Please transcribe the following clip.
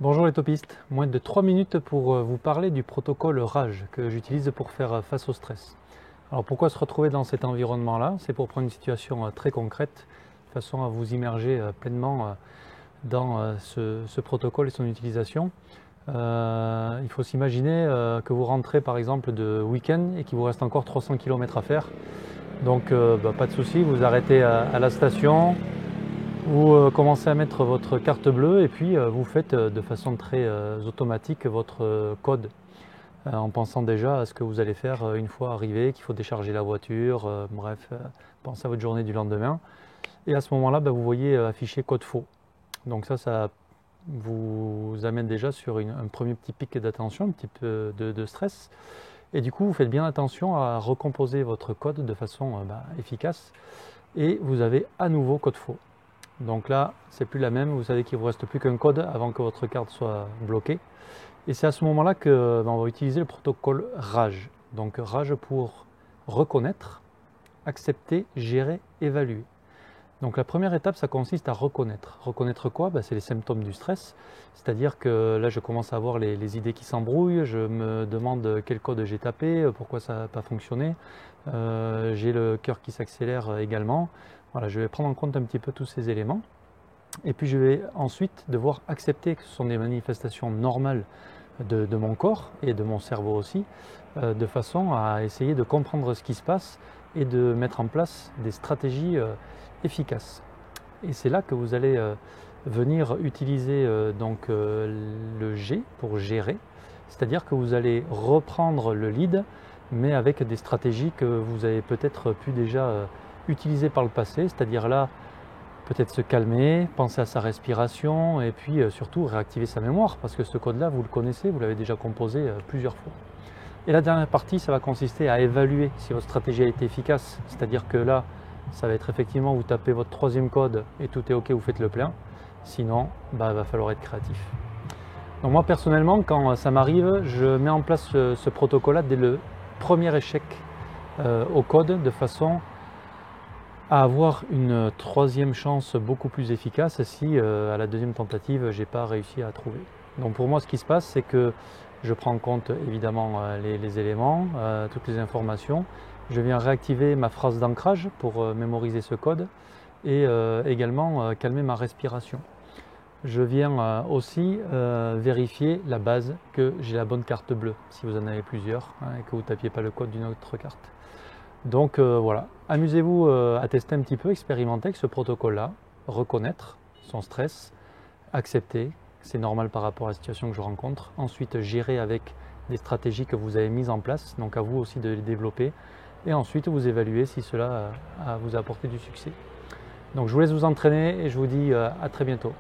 Bonjour les topistes, moins de 3 minutes pour vous parler du protocole RAGE que j'utilise pour faire face au stress. Alors pourquoi se retrouver dans cet environnement-là? C'est pour prendre une situation très concrète, de façon à vous immerger pleinement dans ce protocole et son utilisation. Il faut s'imaginer que vous rentrez par exemple de week-end et qu'il vous reste encore 300 km à faire. Donc pas de souci, vous arrêtez à la station. Vous commencez à mettre votre carte bleue et puis vous faites de façon très automatique votre code en pensant déjà à ce que vous allez faire une fois arrivé, qu'il faut décharger la voiture, bref, pensez à votre journée du lendemain. Et à ce moment-là, vous voyez afficher code faux. Donc ça vous amène déjà sur un premier petit pic d'attention, un petit peu de stress. Et du coup, vous faites bien attention à recomposer votre code de façon efficace et vous avez à nouveau code faux. Donc là, c'est plus la même, vous savez qu'il ne vous reste plus qu'un code avant que votre carte soit bloquée. Et c'est à ce moment-là qu'on va utiliser le protocole RAGE. Donc RAGE pour reconnaître, accepter, gérer, évaluer. Donc la première étape, ça consiste à reconnaître. Reconnaître quoi? C'est les symptômes du stress. C'est-à-dire que là, je commence à avoir les idées qui s'embrouillent, je me demande quel code j'ai tapé, pourquoi ça n'a pas fonctionné. J'ai le cœur qui s'accélère également. Voilà, je vais prendre en compte un petit peu tous ces éléments. Et puis je vais ensuite devoir accepter que ce sont des manifestations normales de mon corps et de mon cerveau aussi, de façon à essayer de comprendre ce qui se passe et de mettre en place des stratégies efficaces. Et c'est là que vous allez venir utiliser le G pour gérer, c'est-à-dire que vous allez reprendre le lead, mais avec des stratégies que vous avez peut-être pu déjà utiliser par le passé, c'est-à-dire là, peut-être se calmer, penser à sa respiration et puis surtout réactiver sa mémoire parce que ce code-là, vous le connaissez, vous l'avez déjà composé plusieurs fois. Et la dernière partie, ça va consister à évaluer si votre stratégie a été efficace, c'est-à-dire que là, ça va être effectivement, vous tapez votre troisième code et tout est OK, vous faites le plein. Sinon, il va falloir être créatif. Donc moi personnellement, quand ça m'arrive, je mets en place ce protocole-là dès le premier échec au code de façon à avoir une troisième chance beaucoup plus efficace si à la deuxième tentative, j'ai pas réussi à trouver. Donc pour moi, ce qui se passe, c'est que je prends en compte évidemment les éléments, toutes les informations. Je viens réactiver ma phrase d'ancrage pour mémoriser ce code et également calmer ma respiration. Je viens aussi vérifier la base que j'ai la bonne carte bleue, si vous en avez plusieurs et que vous ne tapiez pas le code d'une autre carte. Donc voilà, amusez-vous à tester un petit peu, expérimenter avec ce protocole-là, reconnaître son stress, accepter, c'est normal par rapport à la situation que je rencontre. Ensuite, gérer avec des stratégies que vous avez mises en place, donc à vous aussi de les développer. Et ensuite, vous évaluez si cela vous a apporté du succès. Donc je vous laisse vous entraîner et je vous dis à très bientôt.